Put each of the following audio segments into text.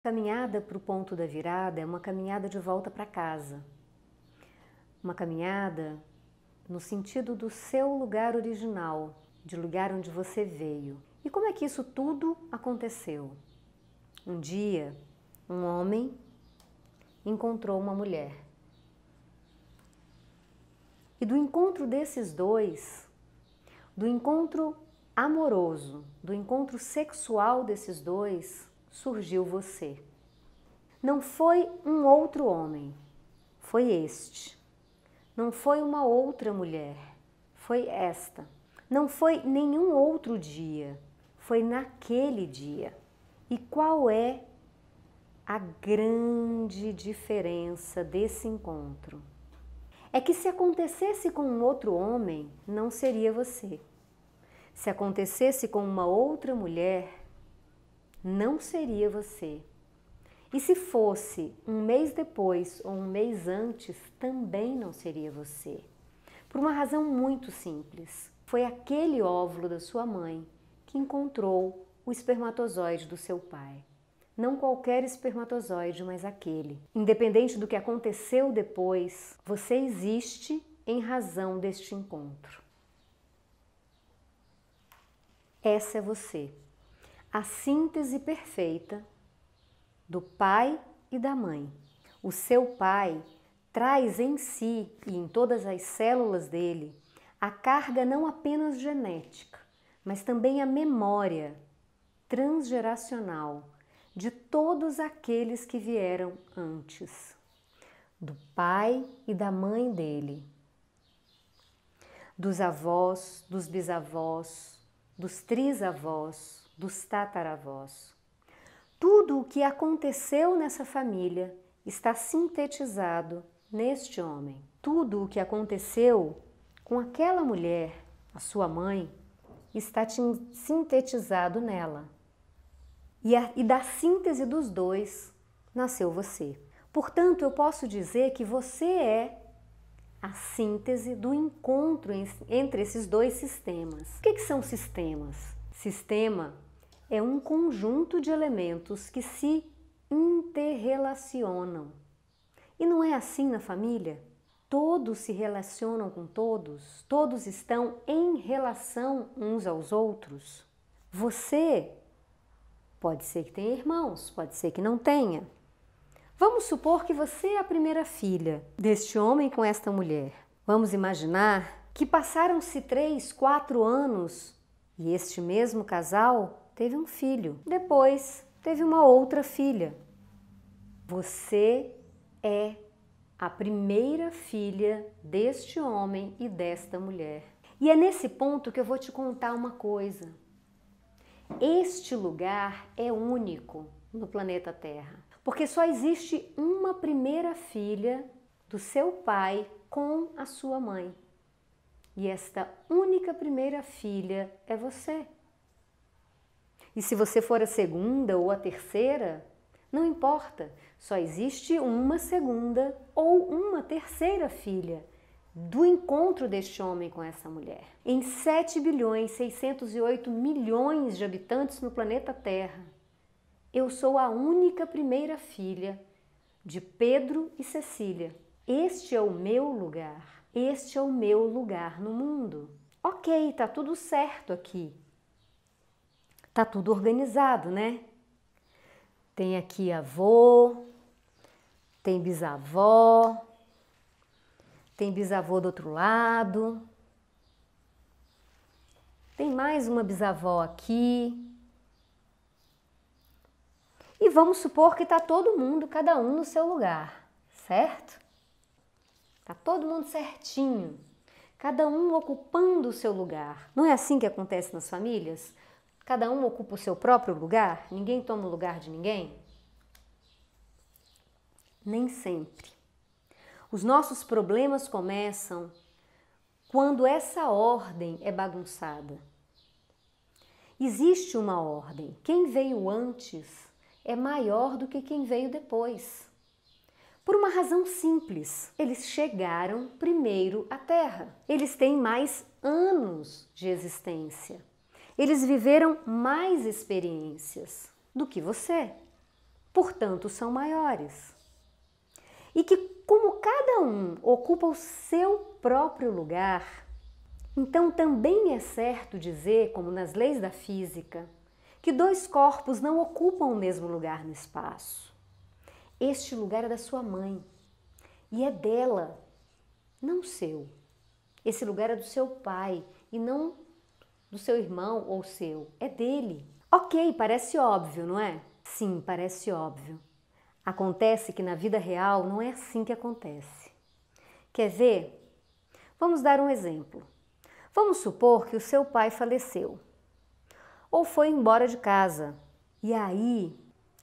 A caminhada para o ponto da virada é uma caminhada de volta para casa. Uma caminhada no sentido do seu lugar original, de lugar onde você veio. E como é que isso tudo aconteceu? Um dia, um homem encontrou uma mulher. E do encontro desses dois, do encontro amoroso, do encontro sexual desses dois, surgiu você. Não foi um outro homem, foi este. Não foi uma outra mulher, foi esta. Não foi nenhum outro dia, foi naquele dia. E qual é a grande diferença desse encontro? É que se acontecesse com um outro homem, não seria você. Se acontecesse com uma outra mulher, não seria você. E se fosse um mês depois ou um mês antes, também não seria você. Por uma razão muito simples. Foi aquele óvulo da sua mãe que encontrou o espermatozoide do seu pai. Não qualquer espermatozoide, mas aquele. Independente do que aconteceu depois, você existe em razão deste encontro. Essa é você, a síntese perfeita do pai e da mãe. O seu pai traz em si e em todas as células dele a carga não apenas genética, mas também a memória transgeracional de todos aqueles que vieram antes, do pai e da mãe dele, dos avós, dos bisavós, dos trisavós, dos tataravós. Tudo o que aconteceu nessa família está sintetizado neste homem. Tudo o que aconteceu com aquela mulher, a sua mãe, está sintetizado nela. E da síntese dos dois nasceu você. Portanto, eu posso dizer que você é a síntese do encontro entre esses dois sistemas. O que são sistemas? Sistema é um conjunto de elementos que se interrelacionam. E não é assim na família? Todos se relacionam com todos, todos estão em relação uns aos outros. Você pode ser que tenha irmãos, pode ser que não tenha. Vamos supor que você é a primeira filha deste homem com esta mulher. Vamos imaginar que passaram-se 3, 4 anos e este mesmo casal teve um filho. Depois teve uma outra filha. Você é a primeira filha deste homem e desta mulher. E é nesse ponto que eu vou te contar uma coisa. Este lugar é único no planeta Terra. Porque só existe uma primeira filha do seu pai com a sua mãe. E esta única primeira filha é você. E se você for a segunda ou a terceira, não importa. Só existe uma segunda ou uma terceira filha do encontro deste homem com essa mulher. Em 7.608.000.000 de habitantes no planeta Terra, eu sou a única primeira filha de Pedro e Cecília. Este é o meu lugar. Este é o meu lugar no mundo. Ok, tá tudo certo aqui. Tá tudo organizado, né? Tem aqui avô, tem bisavó, tem bisavô do outro lado, tem mais uma bisavó aqui. E vamos supor que está todo mundo, cada um no seu lugar, certo? Está todo mundo certinho, cada um ocupando o seu lugar. Não é assim que acontece nas famílias? Cada um ocupa o seu próprio lugar? Ninguém toma o lugar de ninguém? Nem sempre. Os nossos problemas começam quando essa ordem é bagunçada. Existe uma ordem. Quem veio antes é maior do que quem veio depois. Por uma razão simples, eles chegaram primeiro à Terra. Eles têm mais anos de existência. Eles viveram mais experiências do que você. portanto são maiores. E que como cada um ocupa o seu próprio lugar, então também é certo dizer, como nas leis da física, que dois corpos não ocupam o mesmo lugar no espaço. Este lugar é da sua mãe e é dela, não seu. Esse lugar é do seu pai e não do seu irmão ou seu, é dele. Ok, parece óbvio, não é? Sim, parece óbvio. Acontece que na vida real não é assim que acontece. Quer ver? Vamos dar um exemplo. Vamos supor que o seu pai faleceu ou foi embora de casa. E aí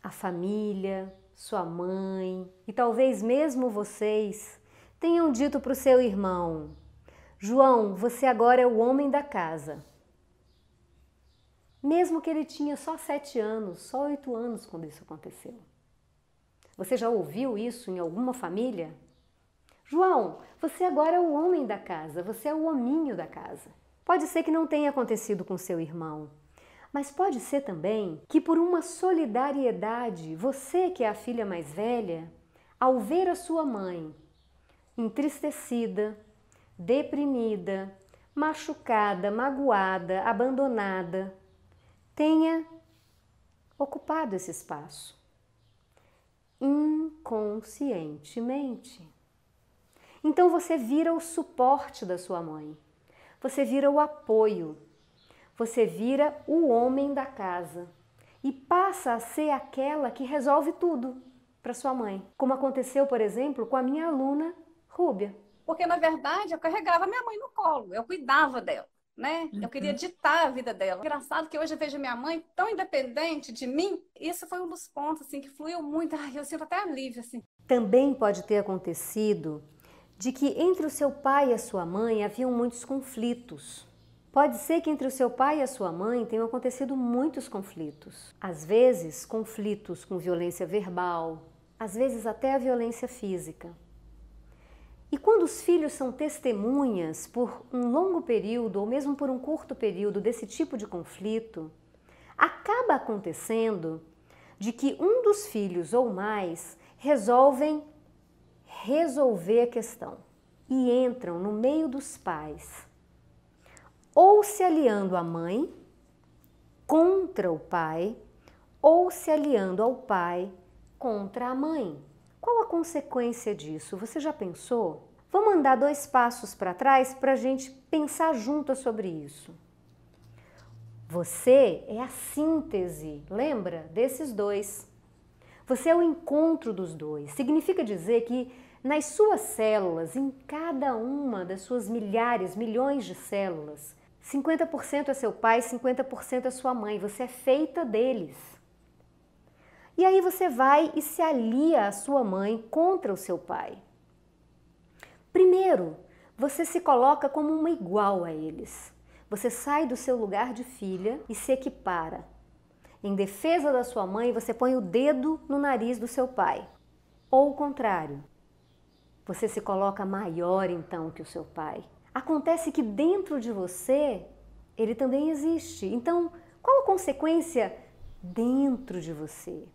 a família, sua mãe e talvez mesmo vocês tenham dito para o seu irmão: João, você agora é o homem da casa. Mesmo que ele tinha só 7 anos, só 8 anos quando isso aconteceu. Você já ouviu isso em alguma família? João, você agora é o homem da casa, você é o hominho da casa. Pode ser que não tenha acontecido com seu irmão, mas pode ser também que por uma solidariedade, você que é a filha mais velha, ao ver a sua mãe entristecida, deprimida, machucada, magoada, abandonada, tenha ocupado esse espaço inconscientemente. Então você vira o suporte da sua mãe, você vira o apoio, você vira o homem da casa e passa a ser aquela que resolve tudo para sua mãe, como aconteceu, por exemplo, com a minha aluna Rúbia. Porque, na verdade, eu carregava minha mãe no colo, eu cuidava dela, né? Eu queria ditar a vida dela. Engraçado que hoje eu vejo minha mãe tão independente de mim. Isso foi um dos pontos, assim, que fluiu muito. Ai, eu sinto até alívio, assim. Também pode ter acontecido de que entre o seu pai e a sua mãe haviam muitos conflitos. Pode ser que entre o seu pai e a sua mãe tenham acontecido muitos conflitos. Às vezes, conflitos com violência verbal, às vezes até a violência física. E quando os filhos são testemunhas por um longo período ou mesmo por um curto período desse tipo de conflito, acaba acontecendo de que um dos filhos ou mais resolvem resolver a questão e entram no meio dos pais, ou se aliando à mãe contra o pai, ou se aliando ao pai contra a mãe. Qual a consequência disso? Você já pensou? Vamos andar 2 passos para trás para a gente pensar juntas sobre isso. Você é a síntese, lembra, desses dois. Você é o encontro dos dois. Significa dizer que nas suas células, em cada uma das suas milhares, milhões de células, 50% é seu pai, 50% é sua mãe. Você é feita deles. E aí você vai e se alia à sua mãe contra o seu pai. Primeiro, você se coloca como uma igual a eles. Você sai do seu lugar de filha e se equipara. Em defesa da sua mãe, você põe o dedo no nariz do seu pai. Ou o contrário, você se coloca maior então que o seu pai. Acontece que dentro de você, ele também existe. Então, qual a consequência dentro de você?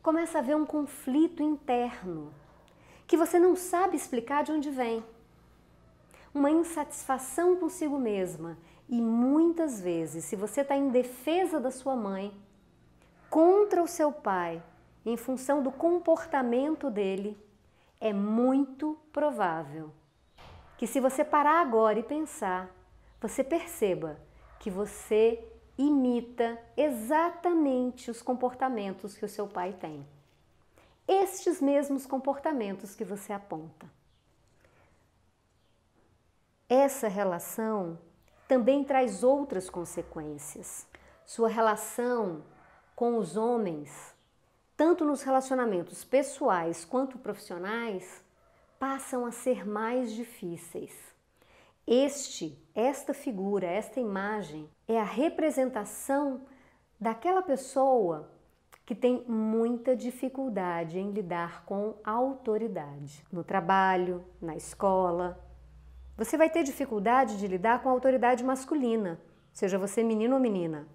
Começa a haver um conflito interno que você não sabe explicar de onde vem. Uma insatisfação consigo mesma. E muitas vezes, se você está em defesa da sua mãe, contra o seu pai, em função do comportamento dele, é muito provável que se você parar agora e pensar, você perceba que você imita exatamente os comportamentos que o seu pai tem. Estes mesmos comportamentos que você aponta. Essa relação também traz outras consequências. Sua relação com os homens, tanto nos relacionamentos pessoais quanto profissionais, passam a ser mais difíceis. Esta figura, esta imagem é a representação daquela pessoa que tem muita dificuldade em lidar com a autoridade. No trabalho, na escola, você vai ter dificuldade de lidar com a autoridade masculina, seja você menino ou menina.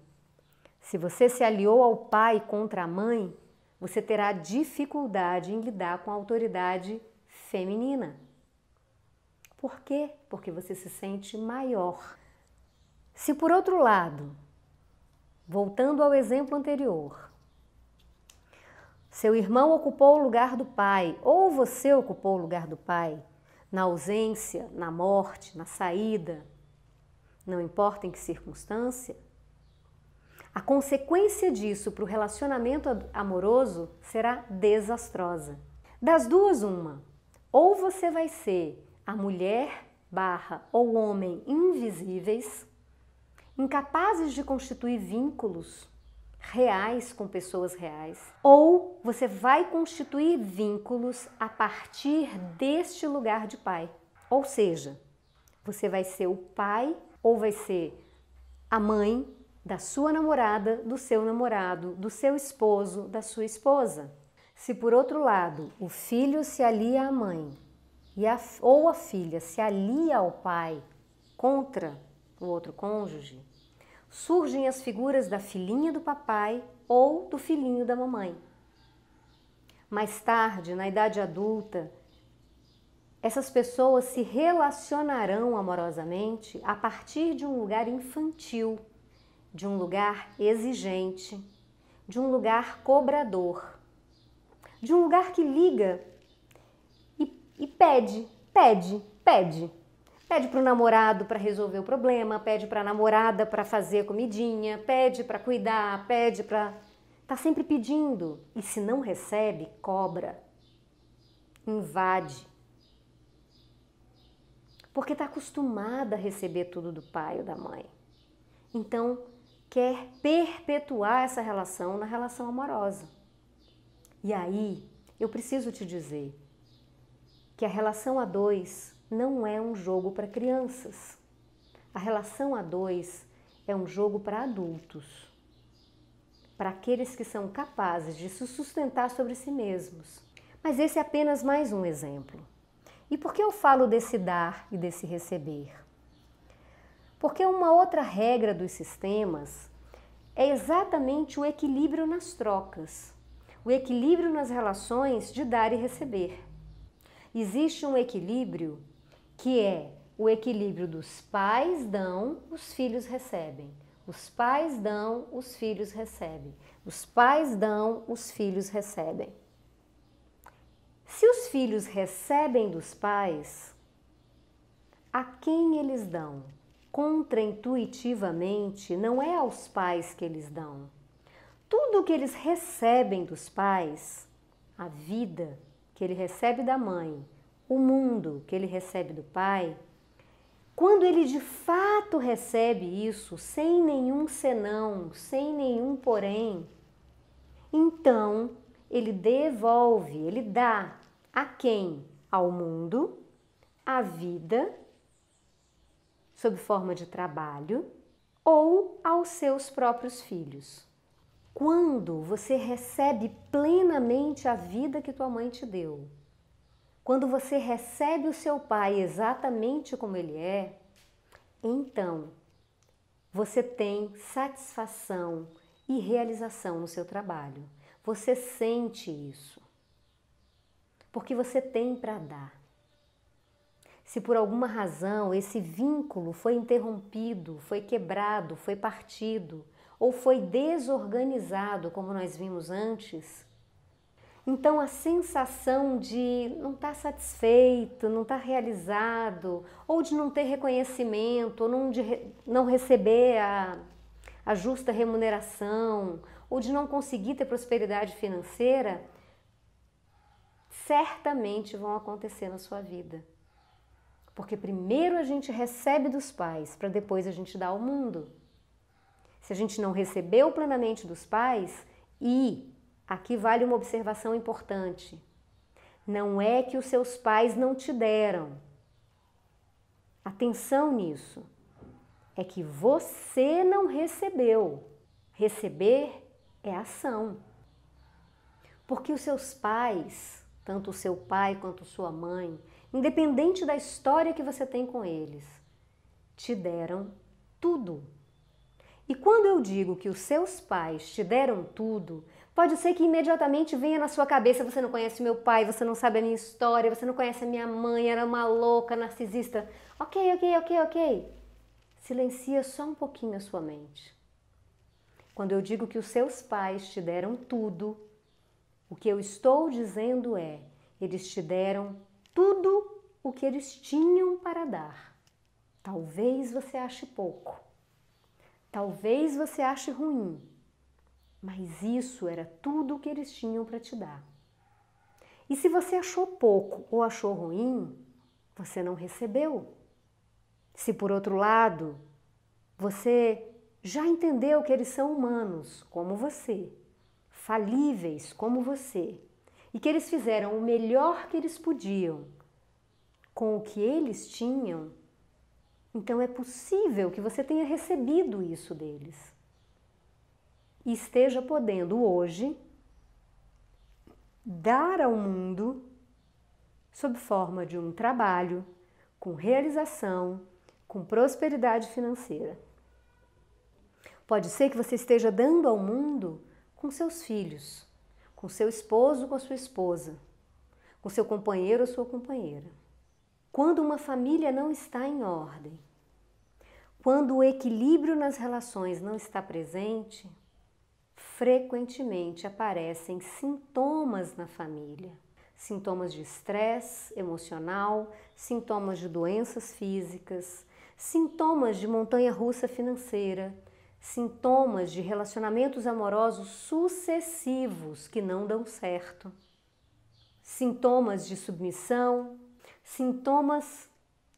Se você se aliou ao pai contra a mãe, você terá dificuldade em lidar com a autoridade feminina. Por quê? Porque você se sente maior. Se por outro lado, voltando ao exemplo anterior, seu irmão ocupou o lugar do pai, ou você ocupou o lugar do pai, na ausência, na morte, na saída, não importa em que circunstância, a consequência disso para o relacionamento amoroso será desastrosa. Das duas, uma. Ou você vai ser a mulher ou homem invisíveis, incapazes de constituir vínculos reais com pessoas reais, ou você vai constituir vínculos a partir deste lugar de pai. Ou seja, você vai ser o pai ou vai ser a mãe da sua namorada, do seu namorado, do seu esposo, da sua esposa. Se por outro lado o filho se alia à mãe ou a filha se alia ao pai contra o outro cônjuge, surgem as figuras da filhinha do papai ou do filhinho da mamãe. Mais tarde, na idade adulta, essas pessoas se relacionarão amorosamente a partir de um lugar infantil, de um lugar exigente, de um lugar cobrador, de um lugar que liga e pede para o namorado para resolver o problema, pede para a namorada para fazer a comidinha, pede para cuidar, pede para... Está sempre pedindo. E se não recebe, cobra, invade. Porque está acostumada a receber tudo do pai ou da mãe. Então, quer perpetuar essa relação na relação amorosa. E aí, eu preciso te dizer que a relação a dois não é um jogo para crianças. A relação a dois é um jogo para adultos, para aqueles que são capazes de se sustentar sobre si mesmos. Mas esse é apenas mais um exemplo. E por que eu falo desse dar e desse receber? Porque uma outra regra dos sistemas é exatamente o equilíbrio nas trocas, o equilíbrio nas relações de dar e receber. Existe um equilíbrio que é o equilíbrio dos pais dão, os filhos recebem. Os pais dão, os filhos recebem. Os pais dão, os filhos recebem. Se os filhos recebem dos pais, a quem eles dão? Contraintuitivamente, não é aos pais que eles dão. Tudo que eles recebem dos pais, a vida que ele recebe da mãe, o mundo que ele recebe do pai, quando ele de fato recebe isso, sem nenhum senão, sem nenhum porém, então ele devolve, ele dá a quem? Ao mundo, à vida, sob forma de trabalho, ou aos seus próprios filhos. Quando você recebe plenamente a vida que tua mãe te deu, quando você recebe o seu pai exatamente como ele é, então você tem satisfação e realização no seu trabalho. Você sente isso, porque você tem para dar. Se por alguma razão esse vínculo foi interrompido, foi quebrado, foi partido ou foi desorganizado, como nós vimos antes, então a sensação de não estar satisfeito, não estar realizado, ou de não ter reconhecimento, ou não receber a justa remuneração, ou de não conseguir ter prosperidade financeira, certamente vão acontecer na sua vida. Porque primeiro a gente recebe dos pais, para depois a gente dar ao mundo. Se a gente não recebeu plenamente dos pais, e aqui vale uma observação importante, não é que os seus pais não te deram. Atenção nisso. É que você não recebeu. Receber é ação. Porque os seus pais, tanto o seu pai quanto sua mãe, independente da história que você tem com eles, te deram tudo. E quando eu digo que os seus pais te deram tudo, Pode ser que imediatamente venha na sua cabeça: você não conhece meu pai, você não sabe a minha história, você não conhece a minha mãe, era uma louca, narcisista. Ok. Silencia só um pouquinho a sua mente. Quando eu digo que os seus pais te deram tudo, o que eu estou dizendo é: eles te deram tudo o que eles tinham para dar. Talvez você ache pouco, talvez você ache ruim, mas isso era tudo o que eles tinham para te dar. E se você achou pouco ou achou ruim, você não recebeu. Se por outro lado, você já entendeu que eles são humanos, como você, falíveis como você, e que eles fizeram o melhor que eles podiam com o que eles tinham, então é possível que você tenha recebido isso deles e esteja podendo hoje dar ao mundo sob forma de um trabalho, com realização, com prosperidade financeira. Pode ser que você esteja dando ao mundo com seus filhos, com seu esposo, com a sua esposa, com seu companheiro ou sua companheira. Quando uma família não está em ordem, quando o equilíbrio nas relações não está presente, frequentemente aparecem sintomas na família. Sintomas de estresse emocional, sintomas de doenças físicas, sintomas de montanha-russa financeira, sintomas de relacionamentos amorosos sucessivos que não dão certo, sintomas de submissão, sintomas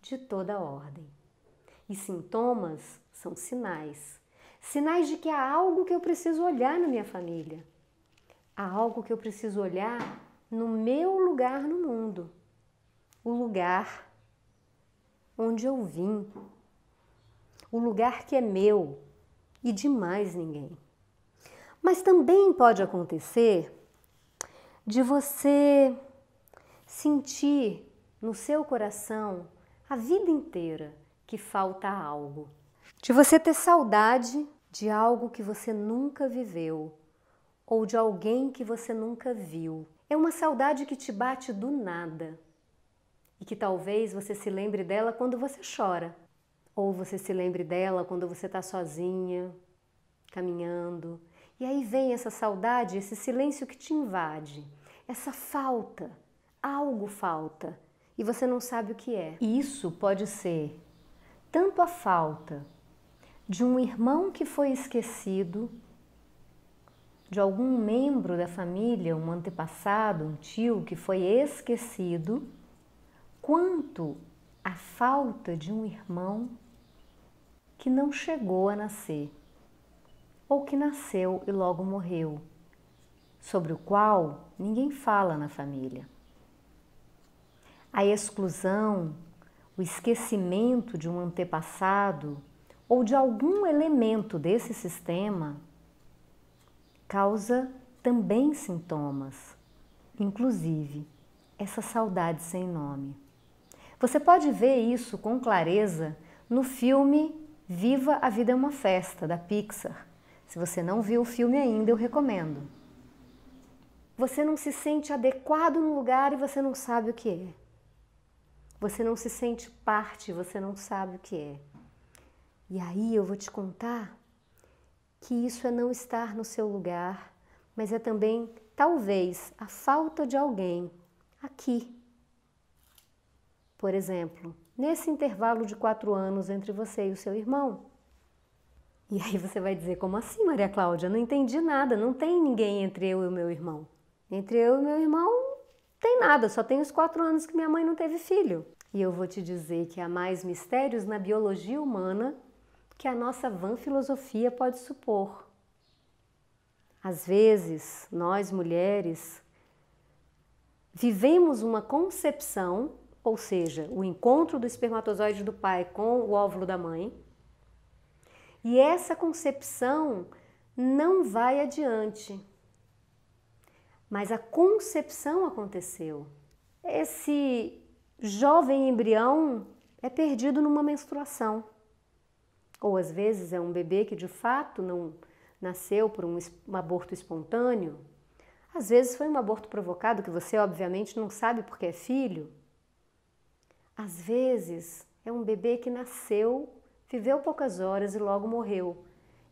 de toda ordem. E sintomas são sinais. Sinais de que há algo que eu preciso olhar na minha família. Há algo que eu preciso olhar no meu lugar no mundo. O lugar onde eu vim. O lugar que é meu e de mais ninguém. Mas também pode acontecer de você sentir no seu coração a vida inteira que falta algo. De você ter saudade de algo que você nunca viveu ou de alguém que você nunca viu. É uma saudade que te bate do nada e que talvez você se lembre dela quando você chora. Ou você se lembre dela quando você está sozinha, caminhando. E aí vem essa saudade, esse silêncio que te invade. Essa falta, algo falta e você não sabe o que é. E isso pode ser tanto a falta de um irmão que foi esquecido, de algum membro da família, um antepassado, um tio que foi esquecido, quanto a falta de um irmão que não chegou a nascer, ou que nasceu e logo morreu, sobre o qual ninguém fala na família. A exclusão, o esquecimento de um antepassado ou de algum elemento desse sistema causa também sintomas, inclusive essa saudade sem nome. Você pode ver isso com clareza no filme Viva a Vida é uma Festa, da Pixar. Se você não viu o filme ainda, eu recomendo. Você não se sente adequado no lugar e você não sabe o que é. Você não se sente parte, você não sabe o que é. E aí eu vou te contar que isso é não estar no seu lugar, mas é também, talvez, a falta de alguém aqui. Por exemplo, nesse intervalo de 4 anos entre você e o seu irmão. E aí você vai dizer: como assim, Maria Cláudia? Não entendi nada, não tem ninguém entre eu e o meu irmão. Entre eu e meu irmão não tem nada, só tem os 4 anos que minha mãe não teve filho. E eu vou te dizer que há mais mistérios na biologia humana que a nossa vã filosofia pode supor. Às vezes, nós mulheres vivemos uma concepção, ou seja, o encontro do espermatozoide do pai com o óvulo da mãe, e essa concepção não vai adiante. Mas a concepção aconteceu. Esse jovem embrião é perdido numa menstruação. Ou às vezes é um bebê que de fato não nasceu por um aborto espontâneo, Às vezes foi um aborto provocado que você obviamente não sabe porque é filho. Às vezes é um bebê que nasceu, viveu poucas horas e logo morreu.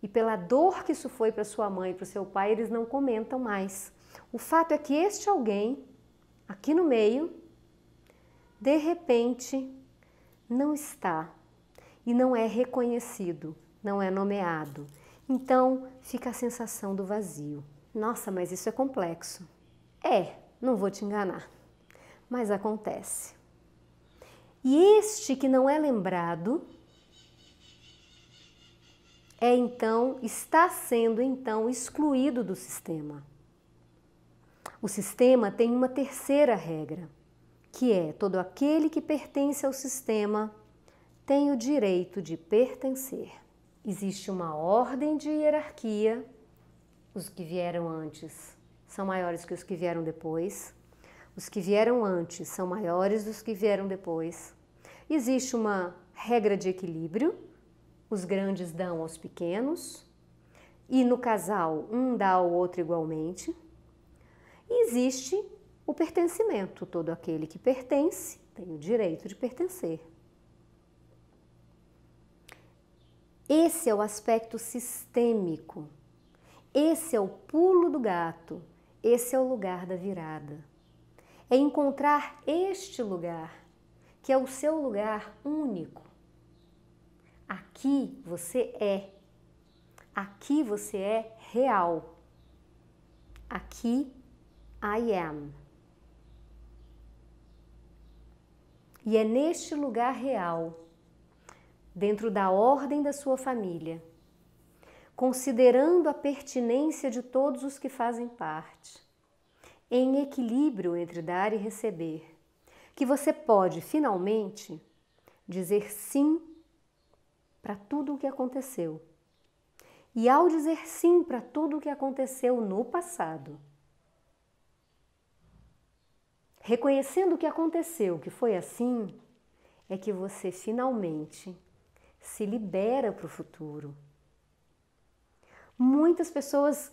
E pela dor que isso foi para sua mãe e para o seu pai, eles não comentam mais. O fato é que este alguém, aqui no meio, de repente, não está e não é reconhecido, não é nomeado. Então fica a sensação do vazio. Nossa, mas isso é complexo. É, não vou te enganar, mas acontece. E este que não é lembrado está sendo então excluído do sistema. O sistema tem uma terceira regra, que é todo aquele que pertence ao sistema tem o direito de pertencer. Existe uma ordem de hierarquia, os que vieram antes são maiores que os que vieram depois, os que vieram antes são maiores dos que vieram depois. Existe uma regra de equilíbrio, os grandes dão aos pequenos, e no casal um dá ao outro igualmente. E existe o pertencimento, todo aquele que pertence tem o direito de pertencer. Esse é o aspecto sistêmico, esse é o pulo do gato, esse é o lugar da virada. É encontrar este lugar, que é o seu lugar único. Aqui você é real. Aqui I am. E é neste lugar real, dentro da ordem da sua família, considerando a pertinência de todos os que fazem parte, em equilíbrio entre dar e receber, que você pode finalmente dizer sim para tudo o que aconteceu. E ao dizer sim para tudo o que aconteceu no passado, reconhecendo o que aconteceu, que foi assim, é que você finalmente se libera para o futuro. Muitas pessoas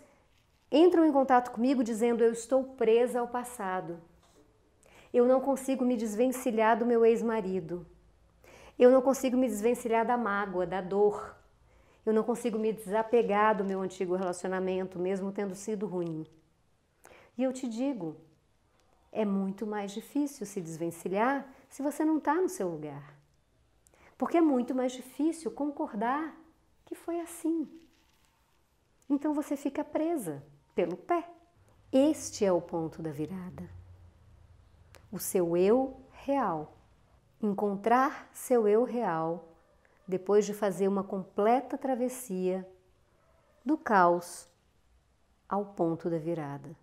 entram em contato comigo dizendo: eu estou presa ao passado. Eu não consigo me desvencilhar do meu ex-marido. Eu não consigo me desvencilhar da mágoa, da dor. Eu não consigo me desapegar do meu antigo relacionamento, mesmo tendo sido ruim. E eu te digo, é muito mais difícil se desvencilhar se você não está no seu lugar. Porque é muito mais difícil concordar que foi assim. Então você fica presa pelo pé. Este é o ponto da virada. O seu eu real. Encontrar seu eu real depois de fazer uma completa travessia do caos ao ponto da virada.